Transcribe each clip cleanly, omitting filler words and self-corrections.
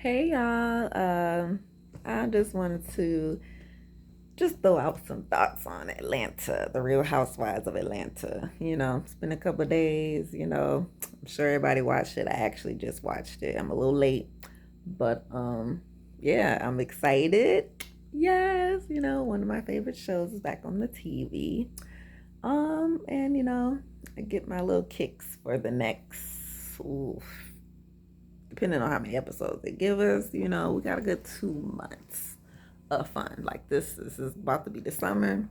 Hey y'all. I just wanted to just throw out some thoughts on Atlanta, the Real Housewives of Atlanta. It's been a couple of days, I'm sure everybody watched it. I actually just watched it. I'm a little late, but yeah, I'm excited. Yes, one of my favorite shows is back on the TV. And I get my little kicks for the next depending on how many episodes they give us, we got a good 2 months of fun. Like this is about to be the summer.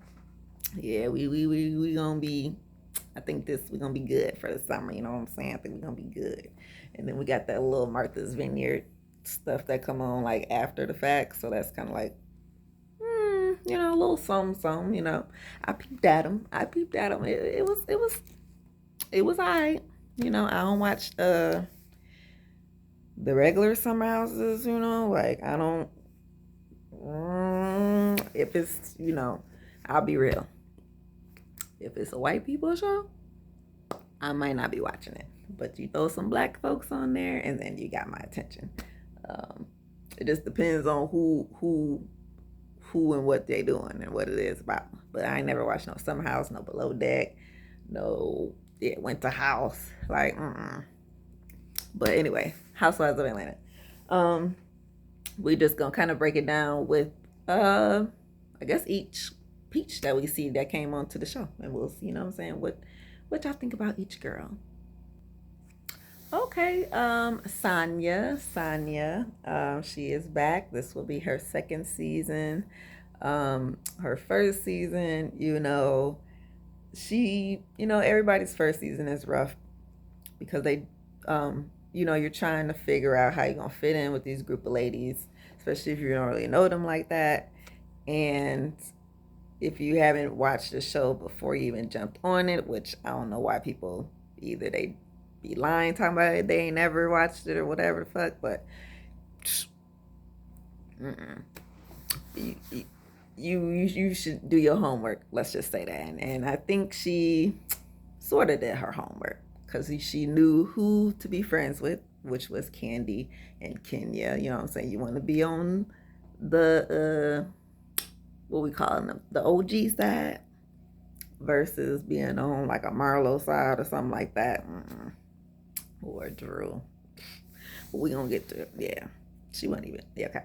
Yeah, we gonna be. I think this we're gonna be good for the summer. You know what I'm saying? I think we're gonna be good. And then we got that little Martha's Vineyard stuff that come on like after the fact. So that's kind of like, a little something. I peeped at them. It was alright. I don't watch the regular summer houses, like I don't. If it's, I'll be real. If it's a white people show, I might not be watching it. But you throw some black folks on there, and then you got my attention. Um, it just depends on who, and what they doing and what it is about. But I ain't never watched no summer house, no below deck, no winter house. Like, But anyway, Housewives of Atlanta. Um, we just gonna kind of break it down with I guess each peach that we see that came onto the show, and we'll see, what I'm saying, what y'all think about each girl. Okay, Sonya, she is back. This will be her second season. Her first season, everybody's first season is rough because you're trying to figure out how you're gonna fit in with these group of ladies, especially if you don't really know them like that. And if you haven't watched the show before you even jumped on it, which I don't know why people either they be lying talking about it, they ain't never watched it or whatever the fuck, but mm-mm. You, you should do your homework. Let's just say that, and I think she sort of did her homework because she knew who to be friends with, which was Candy and Kenya. You know what I'm saying? You want to be on the what we call them, the OG side, versus being on like a Marlo side or something like that. Or Drew. But we gonna get to it. Yeah. She wasn't even. Yeah, okay.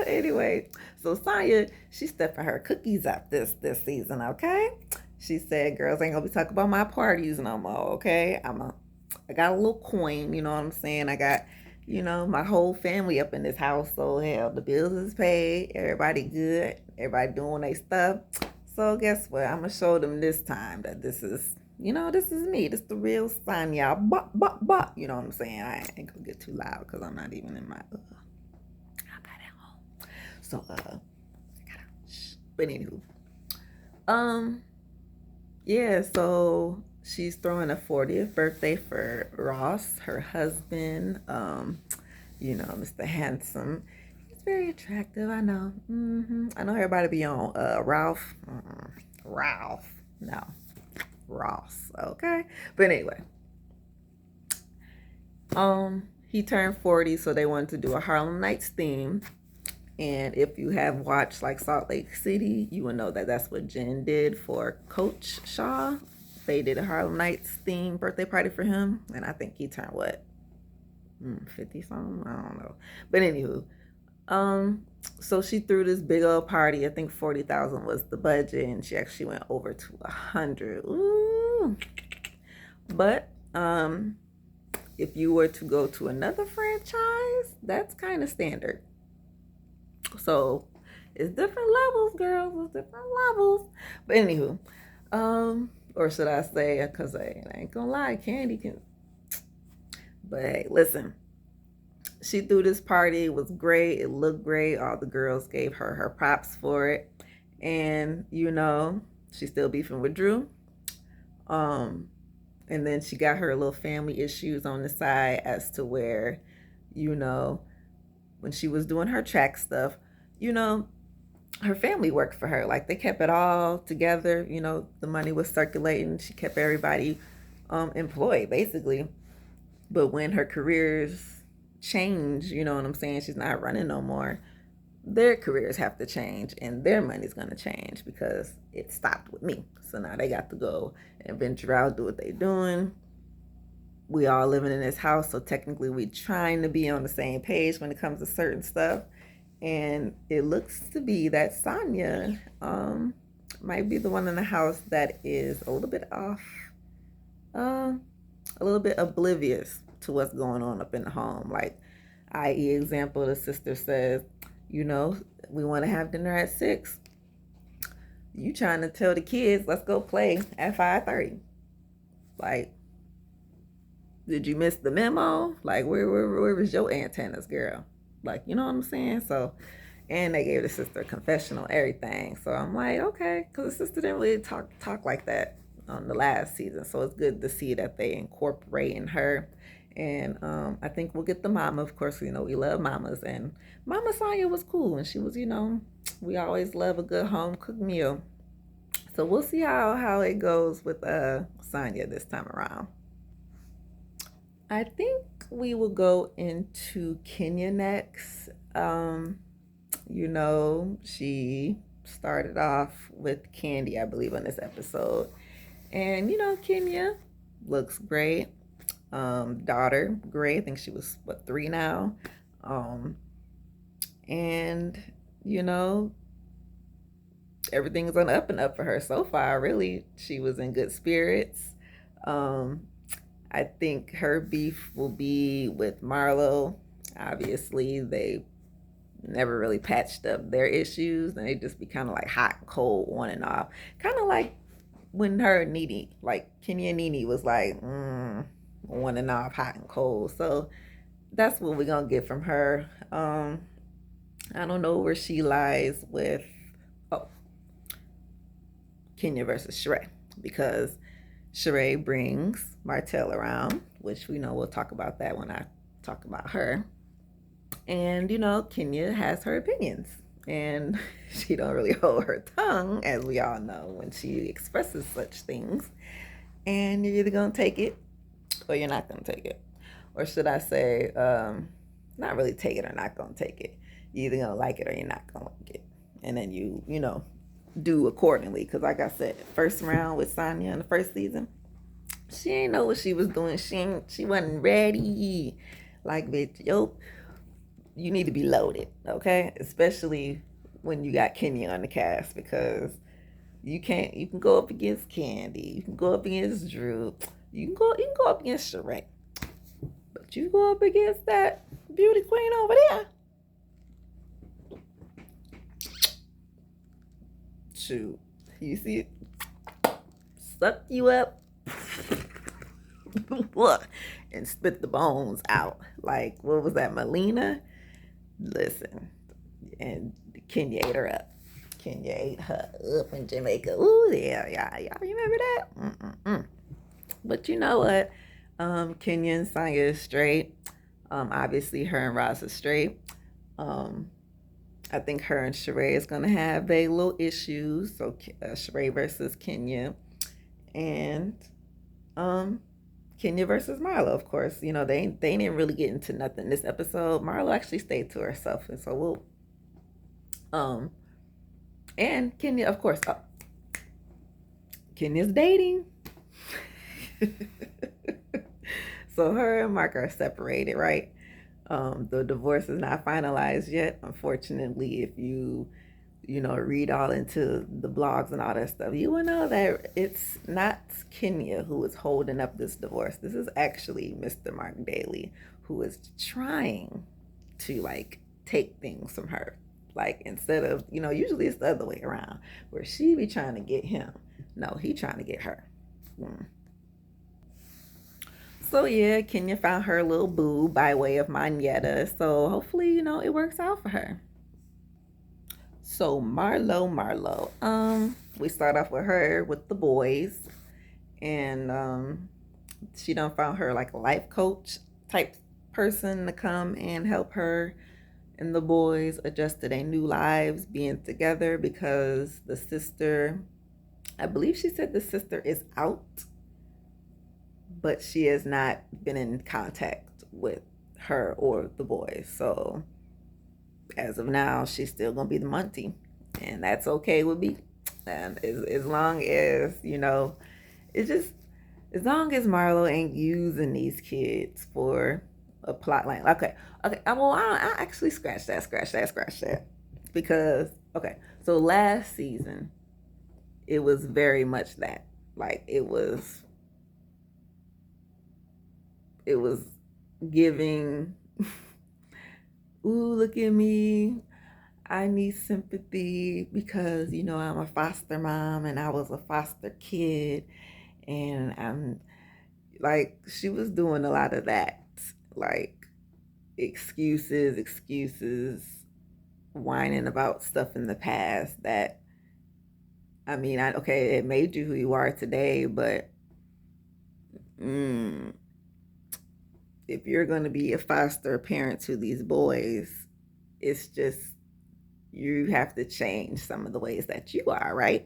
Anyway, so Sonya, she stepping her cookies up this season, okay? She said, "Girls ain't gonna be talking about my parties no more, okay? I got a little coin, you know what I'm saying? I got, my whole family up in this house, so hell, the bills is paid, everybody good, everybody doing their stuff. So guess what? I'm gonna show them this time that this is, this is me. This is the real Sonya. But, you know what I'm saying? I ain't gonna get too loud because I'm not even in my. I'm not at home. So I gotta. But anywho, um, yeah. So she's throwing a 40th birthday for Ross, her husband. Mr. Handsome. He's very attractive. I know. I know everybody be on Ralph. Ralph. No, Ross. Okay. But anyway, he turned 40, so they wanted to do a Harlem Nights theme. And if you have watched like Salt Lake City, you would know that that's what Jen did for Coach Shaw. They did a Harlem Nights theme birthday party for him, and I think he turned what, 50 something? I don't know. But anywho, so she threw this big old party. I think 40,000 was the budget, and she actually went over to 100. Ooh. But if you were to go to another franchise, that's kind of standard. So it's different levels, girls. It's different levels. But anywho, or should I say, because I ain't gonna lie, Candy can. But hey, listen, she threw this party. It was great. It looked great. All the girls gave her props for it. And she's still beefing with Drew. And then she got her little family issues on the side as to where, when she was doing her track stuff, her family worked for her. Like they kept it all together. The money was circulating. She kept everybody employed basically. But when her careers change, you know what I'm saying, she's not running no more, their careers have to change and their money's going to change because it stopped with me. So now they got to go and venture out, do what they're doing. We all living in this house, so technically we trying to be on the same page when it comes to certain stuff. And it looks to be that Sonya might be the one in the house that is a little bit off, a little bit oblivious to what's going on up in the home. Like, i.e., example, the sister says, you know, we want to have dinner at 6. You trying to tell the kids, let's go play at 5:30. Like, did you miss the memo? Like, where was your antennas, girl? Like, you know what I'm saying? So, and they gave the sister a confessional, everything. So I'm like, okay, because the sister didn't really talk like that on the last season. So it's good to see that they incorporate in her. And I think we'll get the mama. Of course, you know, we love mamas. And Mama Sonya was cool. And she was, you know, we always love a good home cooked meal. So we'll see how it goes with Sonya this time around. I think we will go into Kenya next. You know, she started off with Candy, I believe, on this episode. And, you know, Kenya looks great. Daughter, great. I think she was, what, 3 now? And, you know, everything's on the up and up for her so far, really. She was in good spirits. I think her beef will be with Marlo. Obviously, they never really patched up their issues, and they just be kind of like hot and cold, on and off. Kind of like when her and Nene, like Kenya and Nene was like, on and off, hot and cold. So that's what we're gonna get from her. I don't know where she lies with Kenya versus Sheree, because Sheree brings Martell around, which we know we'll talk about that when I talk about her. And, you know, Kenya has her opinions. And she don't really hold her tongue, as we all know, when she expresses such things. And you're either going to take it or you're not going to take it. Or should I say, not really take it or not going to take it. You're either going to like it or you're not going to like it. And then you know, do accordingly. Because like I said, first round with Sonya in the first season, she ain't know what she was doing. She wasn't ready. Like, bitch, you need to be loaded, okay? Especially when you got Kenya on the cast, because you can go up against Candy, you can go up against Drew, you can go up against Sheree, but you go up against that beauty queen over there. Shoot, you see it suck you up and spit the bones out. Like, what was that, Melina? Listen, and Kenya ate her up. Kenya ate her up in Jamaica. Ooh, yeah, y'all remember that? But you know what? Kenya and Sonya is straight. Obviously, her and Ross is straight. I think her and Sheree is gonna have their little issues. So Sheree versus Kenya, and Kenya versus Marlo, of course. You know, they didn't really get into nothing this episode. Marlo actually stayed to herself, and so we'll and Kenya, of course, Kenya's dating. So her and Mark are separated, right? The divorce is not finalized yet. Unfortunately, if you read all into the blogs and all that stuff, you will know that it's not Kenya who is holding up this divorce. This is actually Mr. Mark Daly, who is trying to, like, take things from her. Like, instead of, usually it's the other way around, where she be trying to get him. No, he trying to get her. So yeah, Kenya found her little boo by way of Manetta. So hopefully, it works out for her. So Marlo. We start off with her with the boys, and she done found her like a life coach type person to come and help her and the boys adjust to their new lives, being together, because the sister, I believe she said the sister is out. but she has not been in contact with her or the boys. So as of now, she's still gonna be the Muntie, and that's okay with me. And as long as it's just as long as Marlo ain't using these kids for a plot line. Okay, okay. I actually scratch that, because okay. So last season, it was very much that. Like it was giving. Ooh, look at me. I need sympathy because I'm a foster mom and I was a foster kid, and I'm like, she was doing a lot of that, like excuses, whining about stuff in the past that, I mean, okay, it made you who you are today, but mm, if you're going to be a foster parent to these boys, it's just, you have to change some of the ways that you are, right?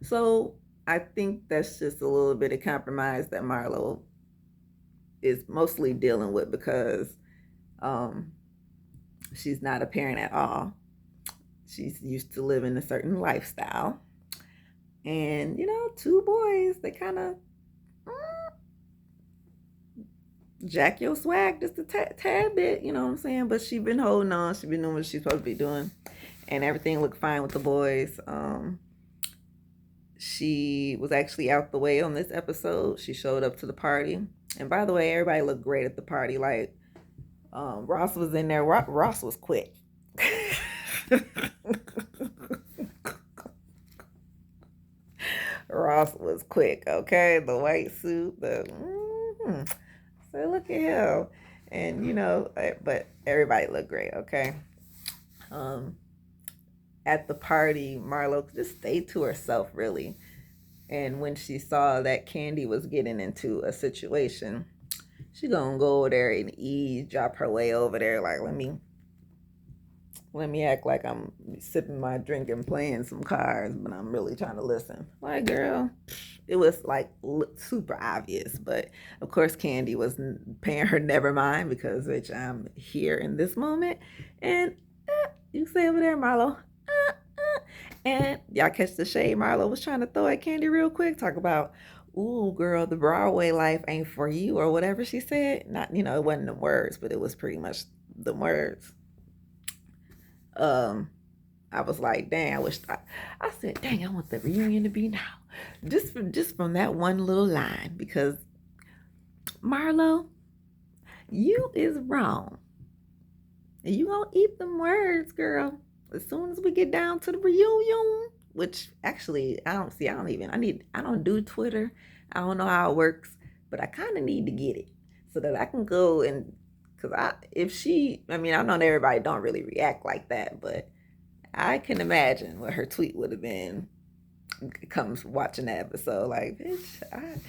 So I think that's just a little bit of compromise that Marlo is mostly dealing with, because um, she's not a parent at all. She's used to living a certain lifestyle. And, two boys, they kind of jack your swag just a tad bit, you know what I'm saying? But she's been holding on. She's been doing what she's supposed to be doing. And everything looked fine with the boys. She was actually out the way on this episode. She showed up to the party. And by the way, everybody looked great at the party. Like, Ross was in there. Ross was quick. Ross was quick, okay? The white suit, so look at him. And, but everybody looked great, okay? Um, at the party, Marlo just stayed to herself, really. And when she saw that Candy was getting into a situation, she gonna go over there and eavesdrop her way over there. Like, let me act like I'm sipping my drink and playing some cards, but I'm really trying to listen. Like, girl, it was like super obvious. But of course, Candy was paying her never mind, because which I'm here in this moment. And you say over there, Marlo. And y'all catch the shade Marlo was trying to throw at Candy real quick. Talk about, ooh, girl, the Broadway life ain't for you, or whatever she said. Not, it wasn't the words, but it was pretty much the words. I was like, dang, I said, dang, I want the reunion to be now. Just from that one little line, because Marlo, you is wrong. And you gonna eat them words, girl. As soon as we get down to the reunion, which actually I don't do Twitter. I don't know how it works, but I kind of need to get it so that I can go and, because I know that everybody don't really react like that, but I can imagine what her tweet would have been. Comes watching that episode, like, bitch,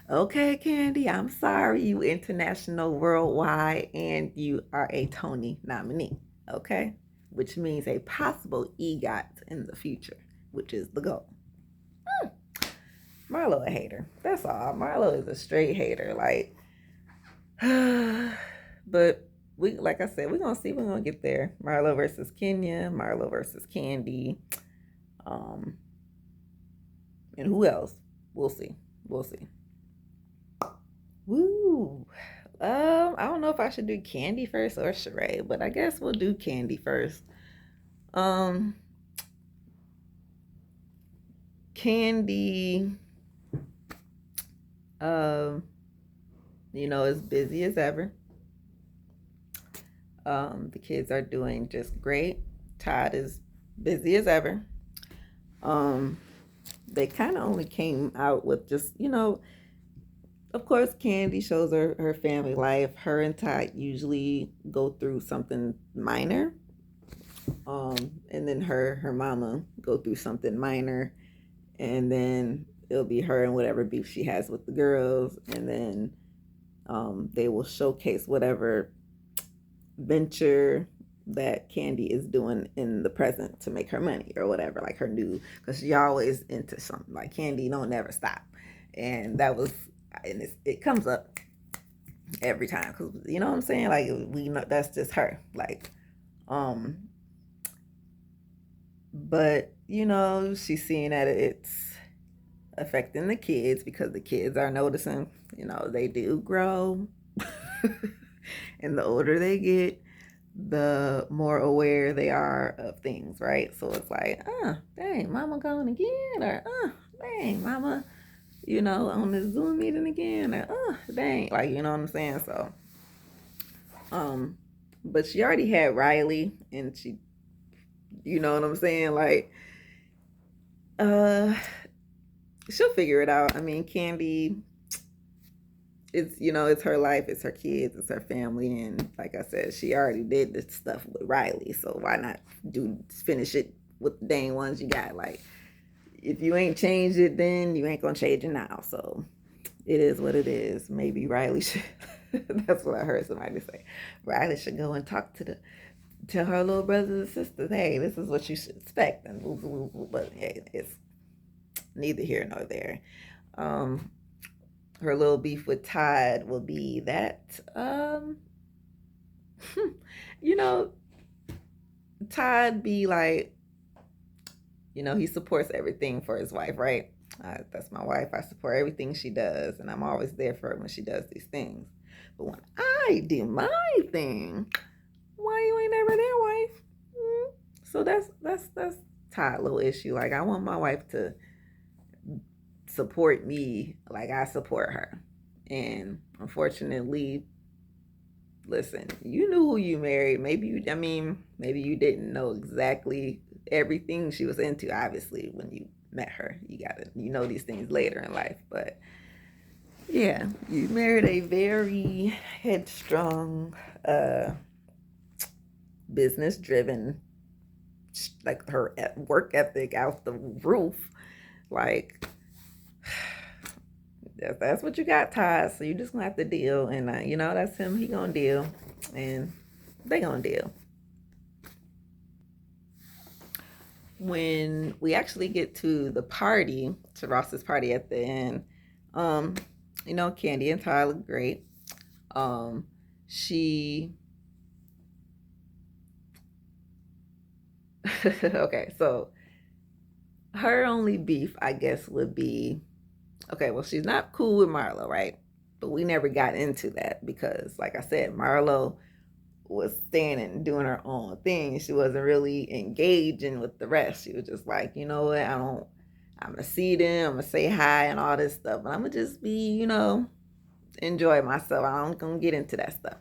okay, Candy, I'm sorry, you international, worldwide, and you are a Tony nominee, okay? Which means a possible EGOT in the future, which is the goal. Marlo a hater. That's all. Marlo is a straight hater. Like, but like I said, we're gonna see. We're gonna get there. Marlo versus Kenya. Marlo versus Candy. And who else? We'll see. We'll see. Woo. I don't know if I should do Candy first or Sheree, but I guess we'll do Candy first. Candy, is busy as ever. The kids are doing just great. Todd is busy as ever. They kind of only came out with just, of course, Candy shows her family life. Her and Todd usually go through something minor. And then her mama go through something minor. And then it'll be her and whatever beef she has with the girls. And then they will showcase whatever venture that Candy is doing in the present to make her money or whatever, like her new, because she always into something. Like Candy don't never stop, and that was, and it comes up every time, because you know what I'm saying. Like we know that's just her. Like, um, but you know she's seeing that it's affecting the kids because the kids are noticing. You know they do grow, and the older they get, the more aware they are of things, right? So it's like, dang, mama gone again, or dang, mama, on this Zoom meeting again, or dang, like, you know what I'm saying? So, but she already had Riley, and she, you know what I'm saying? Like, uh, she'll figure it out. I mean, Candy, it's her life, it's her kids, it's her family, and like I said, she already did this stuff with Riley, so why not finish it with the dang ones you got? Like, if you ain't changed it, then you ain't gonna change it now. So it is what it is. Maybe Riley should. That's what I heard somebody say. Riley should go and talk to her little brothers and sisters. Hey, this is what you should expect. And but hey, it's neither here nor there. Her little beef with Todd will be that, you know, Todd be like, he supports everything for his wife, right? That's my wife. I support everything she does, and I'm always there for her when she does these things. But when I do my thing, why you ain't ever there, wife? So that's Todd's little issue. Like, I want my wife to support me like I support her. And unfortunately, listen, you knew who you married. Maybe you didn't know exactly everything she was into, obviously, when you met her. You know these things later in life. But yeah, you married a very headstrong, business driven, like her work ethic out the roof. Like, that's what you got, Todd. So you just gonna have to deal, and that's him. He gonna deal, and they gonna deal. When we actually get to the party, to Ross's party at the end, um, Candy and Todd look great. She okay, so her only beef, I guess, would be, okay, well, she's not cool with Marlo, right? But we never got into that because, like I said, Marlo was staying and doing her own thing. She wasn't really engaging with the rest. She was just like, you know what, I'm gonna see them, I'm gonna say hi and all this stuff, but I'm gonna just be, enjoy myself. I'm gonna get into that stuff.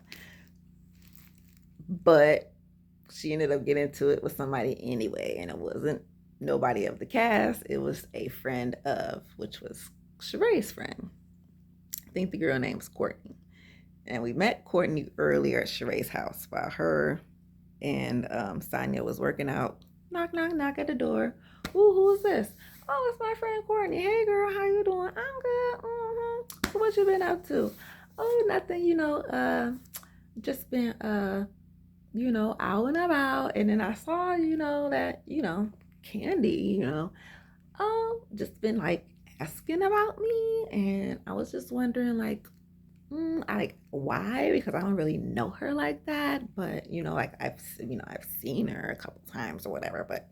But she ended up getting into it with somebody anyway, and it wasn't nobody of the cast. It was a friend of, which was Sheree's friend. I think the girl name's Courtney. And we met Courtney earlier at Sheree's house while her and Sonia was working out. Knock, knock, knock at the door. Ooh, who's this? Oh, it's my friend Courtney. Hey, girl, how you doing? I'm good. So what you been up to? Oh, nothing. Just been out and about. And then I saw, that Candy, just been like asking about me, and I was just wondering, like, why? Because I don't really know her like that, but like I've seen her a couple times or whatever, but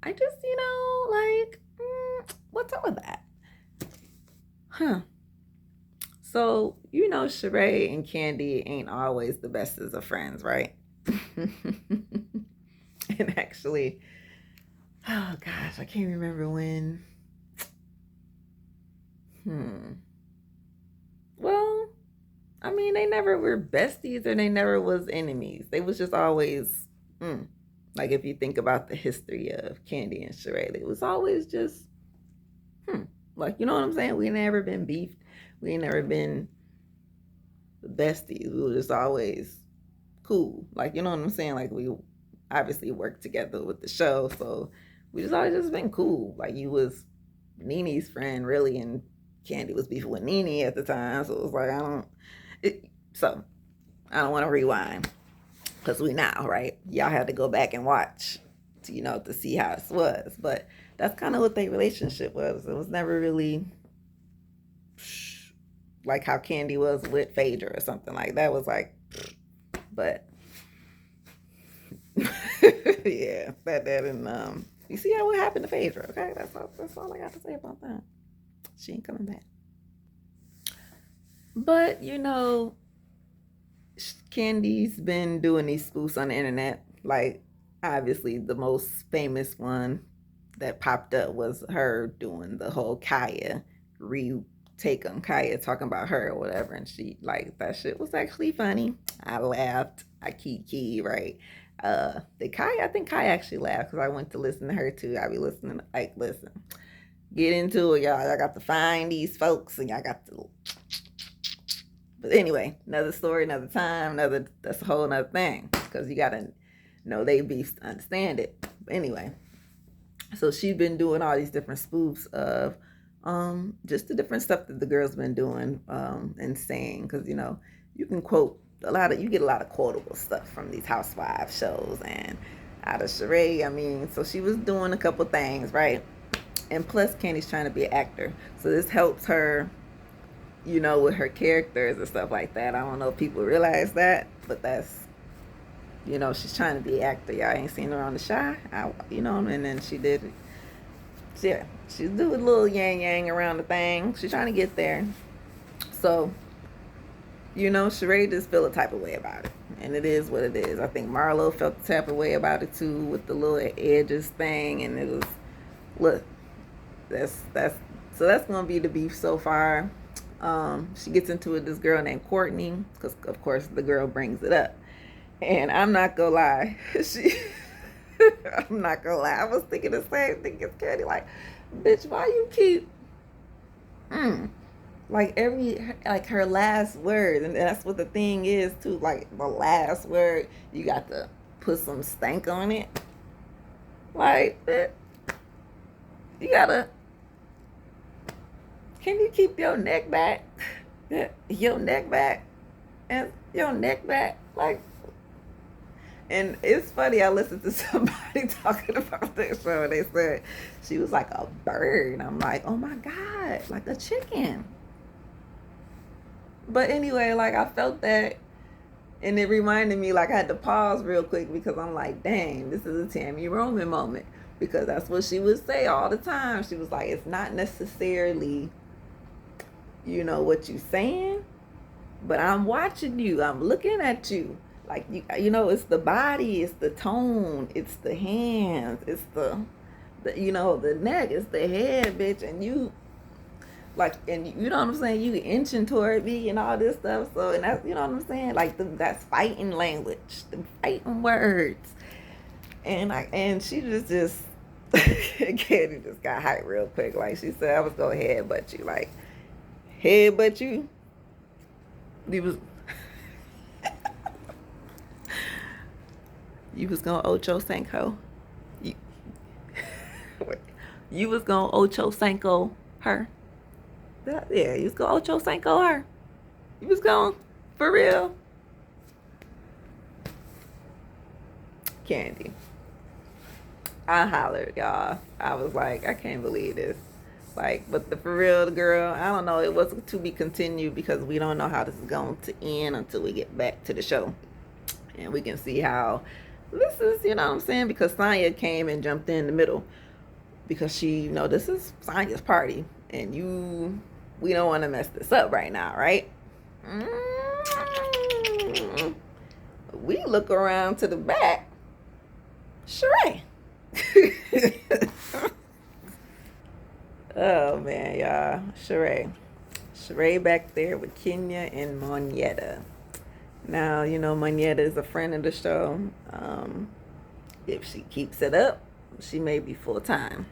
I just like, what's up with that? Huh? So Sheree and Candy ain't always the best as of friends, right? And actually, oh gosh, I can't remember when. Well, I mean, they never were besties or they never was enemies. They was just always, like, if you think about the history of Candy and Sheree, it was always just, like, you know what I'm saying? We never been beefed. We ain't never been besties. We were just always cool. Like, you know what I'm saying? Like, we obviously worked together with the show, so we just always just been cool. Like, you was Nene's friend, really, and Candy was beefing with Nene at the time, so it was like, I don't want to rewind. because we now, right? Y'all had to go back and watch to, to see how it was. But that's kind of what their relationship was. It was never really like how Candy was with Phaedra or something like that. Was like, but yeah, that and you see how what happened to Phaedra, okay? That's all I got to say about that. She ain't coming back. But Candy's been doing these spoofs on the internet. Like, obviously, the most famous one that popped up was her doing the whole Kaya retake on Kaya, talking about her or whatever. And she, like, that shit was actually funny. I laughed. I key, right? I think Kaya actually laughed because I went to listen to her too. I be listening, like, listen, get into it, y'all. I got to find these folks and y'all got to. But anyway, another story, another time, that's a whole another thing. Because you gotta know they beefs to understand it. But anyway, so she's been doing all these different spoofs of just the different stuff that the girl's been doing and saying. Because you can quote you get a lot of quotable stuff from these housewives shows and out of Sheree. I mean, so she was doing a couple things, right? And plus Candy's trying to be an actor. So this helps her with her characters and stuff like that. I don't know if people realize that, but that's, she's trying to be an actor. Y'all ain't seen her on The Chi, and then she did it. Yeah, she's doing a little yang around the thing. She's trying to get there. So, Sheree just feel a type of way about it. And it is what it is. I think Marlo felt the type of way about it too with the little edges thing. And it was, look, that's going to be the beef so far. She gets into it with this girl named Courtney because of course the girl brings it up, and I'm not gonna lie, I'm not gonna lie, I was thinking the same thing as Candy, like, bitch, why you keep like her last word, and that's what the thing is too, like the last word you got to put some stank on it, like, bitch, you gotta. Can you keep your neck back? Your neck back? And your neck back? Like, and it's funny, I listened to somebody talking about that show and they said she was like a bird. And I'm like, oh my God, like a chicken. But anyway, like I felt that and it reminded me, like I had to pause real quick because I'm like, dang, this is a Tammy Roman moment. Because that's what she would say all the time. She was like, it's not necessarily what you saying, but I'm watching you, I'm looking at you, like it's the body, it's the tone, it's the hands, it's the the neck, it's the head, bitch, and you like, and you know what I'm saying, you inching toward me and all this stuff. So, and that's, what I'm saying, like that's fighting language, the fighting words. And she just Candy just got hyped real quick. Like she said, I was gonna headbutt you, like headbutt you. You was you was gonna Ocho Cinco. You was gonna Ocho Cinco her. Yeah, you was gonna Ocho Cinco her. You was going for real. Candy. I hollered, y'all. I was like, I can't believe this. Like, but for real, the girl, I don't know. It was to be continued because we don't know how this is going to end until we get back to the show. And we can see how this is, what I'm saying? Because Sonya came and jumped in the middle. Because she, this is Sonya's party. And we don't want to mess this up right now, right? We look around to the back. Sheree. Oh man, y'all. Sheree back there with Kenya and Monietta. Now, Monietta is a friend of the show. If she keeps it up, she may be full time.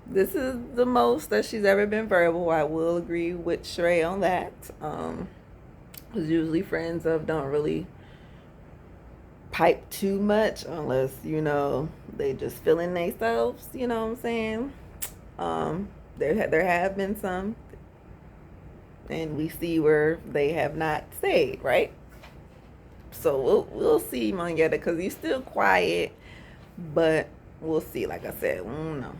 This is the most that she's ever been verbal. I will agree with Sheree on that. Because usually friends don't really pipe too much unless they just feeling themselves, what I'm saying. There have been some, and we see where they have not stayed, right? So we'll see, Mongetta, because he's still quiet, but we'll see. Like I said, we don't know.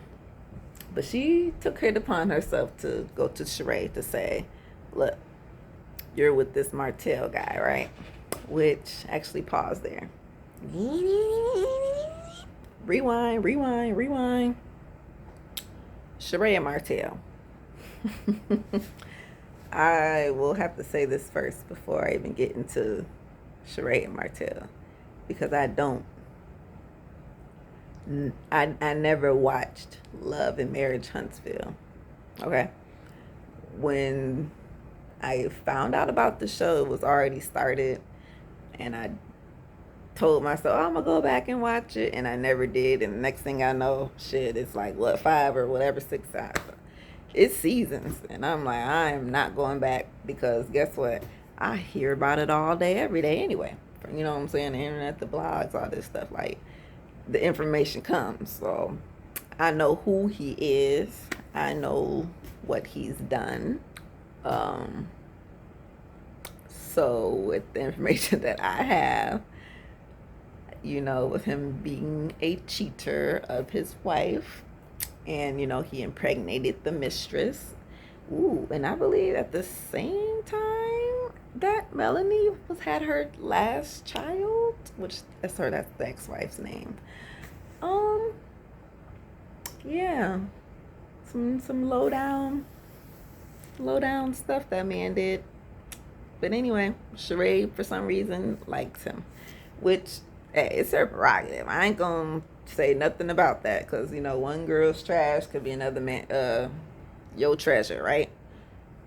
But she took it upon herself to go to Sheree to say, look, you're with this Martell guy, right? Which, actually, pause there. Rewind, rewind, rewind. Sheree and Martell. I will have to say this first before I even get into Sheree and Martell, because I never watched Love and Marriage Huntsville. Okay. When I found out about the show, it was already started, and I told myself, oh, I'm gonna go back and watch it, and I never did. And the next thing I know, shit, it's like what, 5 or whatever, 6 times. It's seasons, and I'm like, I am not going back, because guess what? I hear about it all day, every day anyway. You know what I'm saying? The internet, the blogs, all this stuff. Like, the information comes. So I know who he is. I know what he's done. So with the information that I have, you know, with him being a cheater of his wife, and, you know, he impregnated the mistress. Ooh, and I believe at the same time that Melanie had her last child, which that's the ex-wife's name. Yeah, some low down stuff that man did. But anyway, Sheree for some reason likes him, which, hey, it's her prerogative. I ain't gonna say nothing about that, because, you know, one girl's trash could be another man your treasure, right?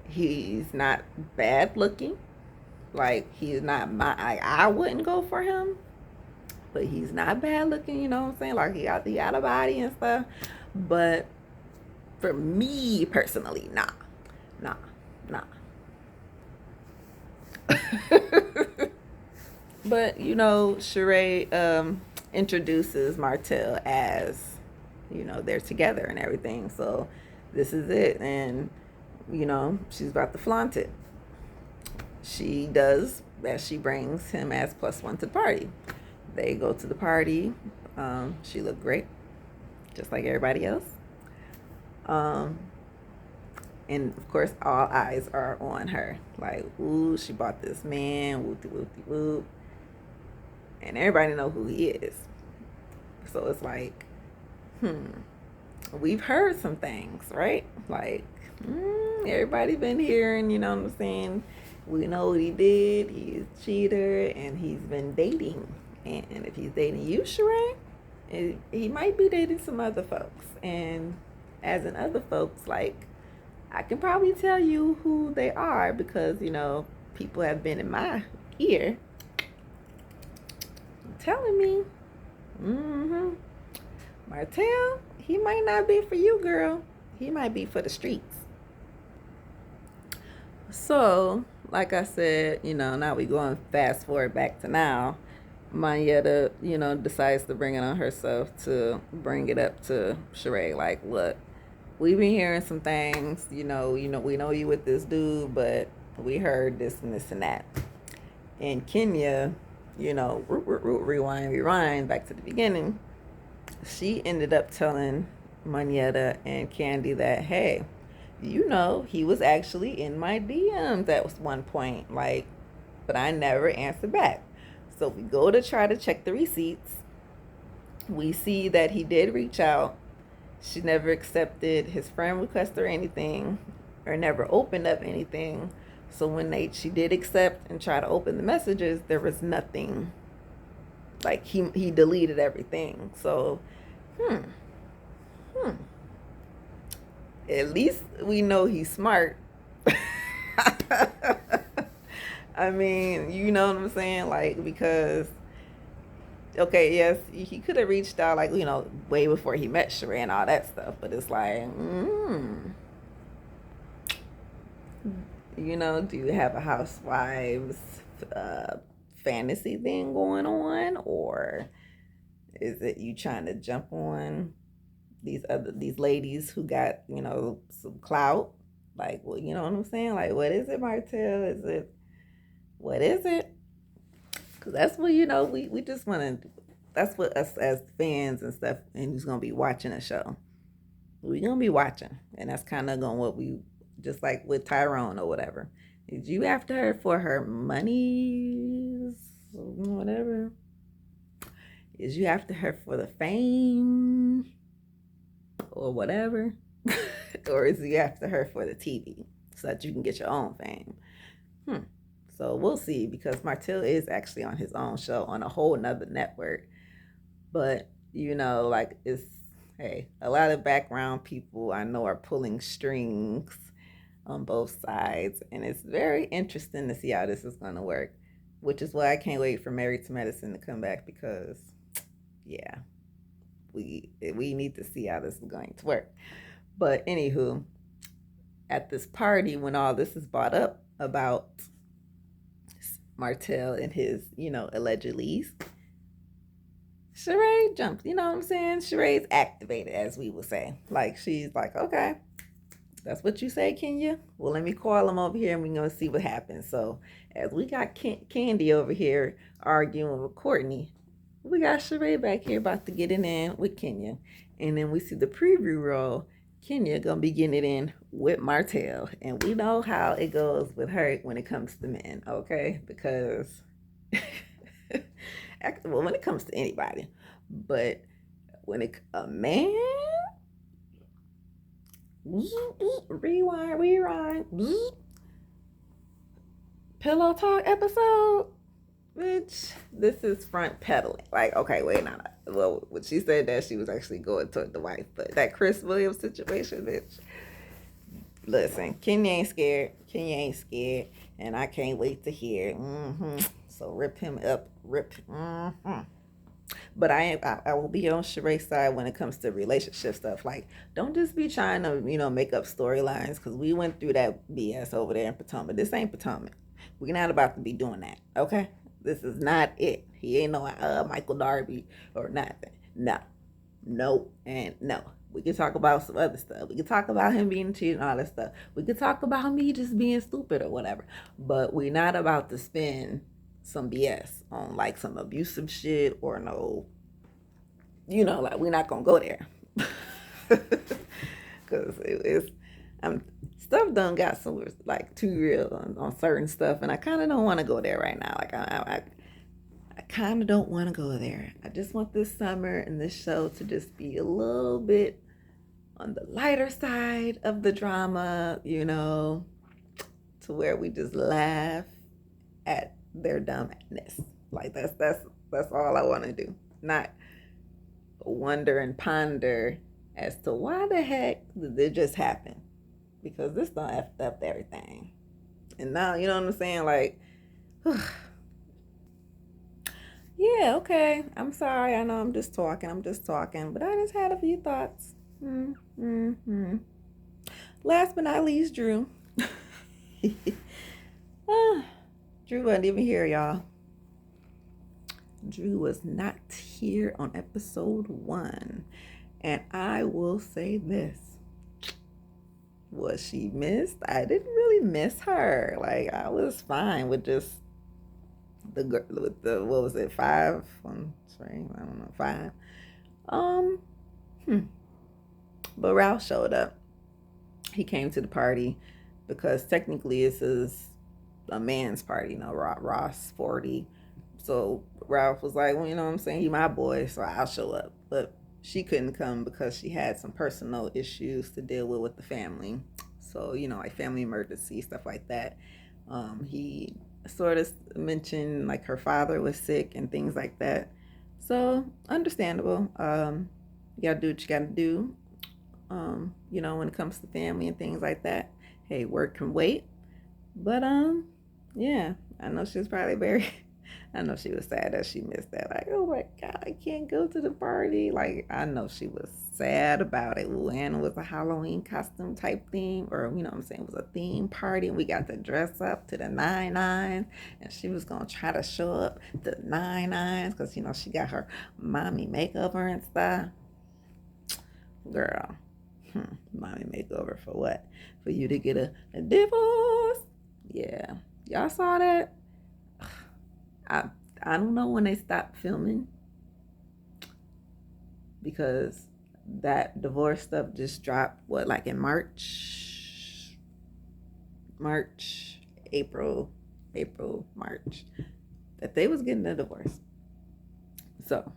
He's not bad looking. Like, he's not I wouldn't go for him, but he's not bad looking, you know what I'm saying? Like, he got a body and stuff. But for me personally, nah. But, you know, Sheree introduces Martell as, you know, they're together and everything. So this is it. And, you know, she's about to flaunt it. She does, as she brings him as +1 to the party. They go to the party. She looked great, just like everybody else. And of course, all eyes are on her. Like, ooh, she bought this man, whoopty whoopty whoop. And everybody know who he is. So it's like, we've heard some things, right? Like, everybody been hearing, you know what I'm saying? We know what he did. He's a cheater, and he's been dating. And if he's dating you, Sheree, he might be dating some other folks. And as in other folks, like, I can probably tell you who they are, because, you know, people have been in my ear telling me, Martell, he might not be for you, girl. He might be for the streets. So, like I said, you know, now we going fast forward back to now. Monyetta, you know, decides to bring it on herself to bring it up to Sheree. Like, look, we've been hearing some things, we know you with this dude, but we heard this and this and that. And Kenya, you know, rewind back to the beginning. She ended up telling Monyetta and Candy that, hey, you know, he was actually in my DMs at one point, like, but I never answered back. So we go to try to check the receipts. We see that he did reach out. She never accepted his friend request or anything, or never opened up anything. So when she did accept and try to open the messages, there was nothing. Like, he deleted everything. So, at least we know he's smart. I mean, you know what I'm saying? Like, because, okay, yes, he could have reached out, like, you know, way before he met Sheree and all that stuff. But it's like, you know, do you have a Housewives fantasy thing going on? Or is it you trying to jump on these ladies who got, you know, some clout? Like, well, you know what I'm saying? Like, what is it, Martell? What is it? Cause that's what we just want to. That's what us as fans and stuff, and who's gonna be watching a show. We gonna be watching, and that's kind of going what we just like with Tyrone or whatever. Is you after her for her money, whatever? Is you after her for the fame or whatever, or is you after her for the TV so that you can get your own fame? So we'll see because Martell is actually on his own show on a whole nother network. But like it's hey, a lot of background people I know are pulling strings on both sides, and it's very interesting to see how this is going to work. Which is why I can't wait for Married to Medicine to come back because, yeah, we need to see how this is going to work. But anywho, at this party when all this is brought up about Martell and his, alleged lease, Sheree jumps, you know what I'm saying? Sheree's activated, as we would say. Like, she's like, okay, that's what you say, Kenya? Well, let me call him over here and we're going to see what happens. So, as we got Candy over here arguing with Courtney, we got Sheree back here about to get it in with Kenya. And then we see the preview roll. Kenya going to be getting it in with Martell. And we know how it goes with her when it comes to men, okay? Because... well, when it comes to anybody, but when a man, rewind, pillow talk episode, bitch, this is front pedaling. Like, okay, wait, no. Well, when she said that, she was actually going toward the wife, but that Chris Williams situation, bitch. Listen, Kenya ain't scared, and I can't wait to hear. So rip him up, rip. But I will be on Sheree's side when it comes to relationship stuff. Like, don't just be trying to make up storylines because we went through that BS over there in Potomac. This ain't Potomac. We're not about to be doing that. Okay, this is not it. He ain't no Michael Darby or nothing. No, and no. We can talk about some other stuff. We can talk about him being cheated and all that stuff. We can talk about me just being stupid or whatever. But we're not about to spend some BS on like some abusive shit or no, like we're not gonna go there. Because it's stuff done got so like too real on certain stuff, and I kind of don't want to go there right now. Like I kind of don't want to go there. I just want this summer and this show to just be a little bit on the lighter side of the drama, to where we just laugh at their dumbness. Like that's all I want to do. Not wonder and ponder as to why the heck did it just happen? Because this done effed up everything. And now, you know what I'm saying? Like, yeah, okay. I'm sorry. I know I'm just talking, but I just had a few thoughts. Last but not least, Drew. Drew wasn't even here, y'all. Drew was not here on episode 1. And I will say this. Was she missed? I didn't really miss her. Like, I was fine with just the what was it, 5 on screen? I don't know, 5. But Ralph showed up. He came to the party because technically this is a man's party, Ross 40. So Ralph was like, well, you know what I'm saying? He my boy, so I'll show up. But she couldn't come because she had some personal issues to deal with the family. So, like family emergency, stuff like that. He sort of mentioned like her father was sick and things like that. So understandable. You gotta do what you gotta do. When it comes to family and things like that. Hey, work can wait. But yeah, I know she was probably very I know she was sad that she missed that. Like, oh my God, I can't go to the party. Like, I know she was sad about it. And it was a Halloween costume type theme, or it was a theme party. We got to dress up to the 99, and she was gonna try to show up to the 99s because she got her mommy makeover and stuff. Girl, mommy makeover for what? For you to get a divorce? Yeah, y'all saw that? I don't know when they stopped filming because that divorce stuff just dropped, what, like in March, April, March, that they was getting a divorce. So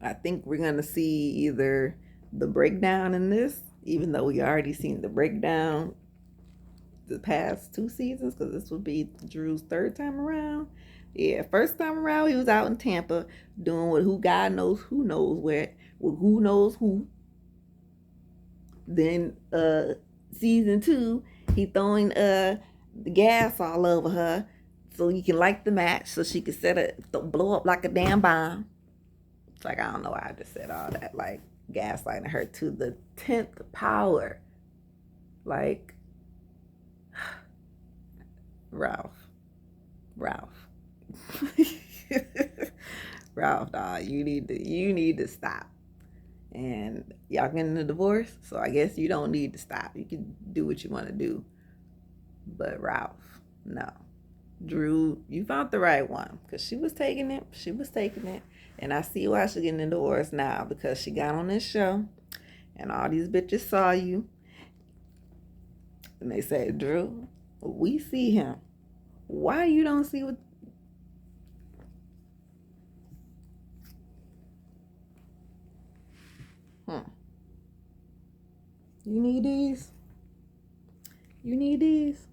I think we're gonna see either the breakdown in this, even though we already seen the breakdown the past 2 seasons, because this would be Drew's third time around. Yeah, first time around he was out in Tampa doing what who God knows who knows where, with who knows who. Then season 2, he throwing the gas all over her so he can light the match so she can set it blow up like a damn bomb. It's like, I don't know why I just said all that, like gaslighting her to the 10th power. Like, Ralph. Ralph, dog, you need to stop. And y'all getting a divorce, so I guess you don't need to stop. You can do what you want to do. But Ralph, no. Drew, you found the right one, because she was taking it. And I see why she's getting a divorce now, because she got on this show and all these bitches saw you and they said, Drew, we see him. Why you don't see what? You need these?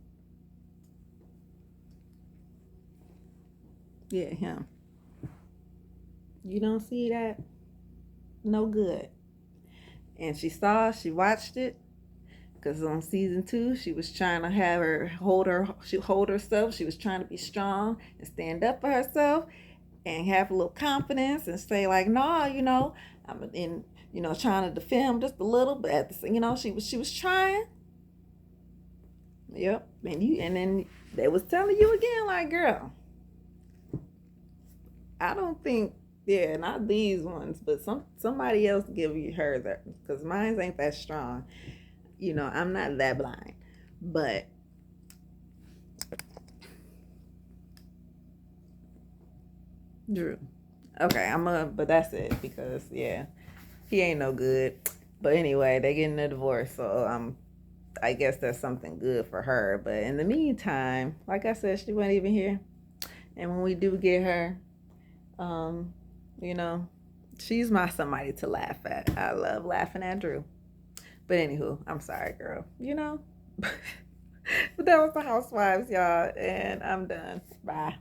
Yeah, him. You don't see that? No good. And she watched it, because on season 2, she was trying to have her hold herself. She was trying to be strong and stand up for herself and have a little confidence and say like, no, I'm in, trying to defend just a little bit. She was trying. Yep. And then they was telling you again, like, girl, I don't think, yeah, not these ones, but somebody else give you her that, because mine ain't that strong. I'm not that blind. But Drew. Okay, but that's it, because yeah, he ain't no good. But anyway, they getting a divorce, so I guess that's something good for her. But in the meantime, like I said, she wasn't even here. And when we do get her, you know, she's my somebody to laugh at. I love laughing at Drew. But anywho, I'm sorry, girl. But that was the Housewives, y'all, and I'm done. Bye.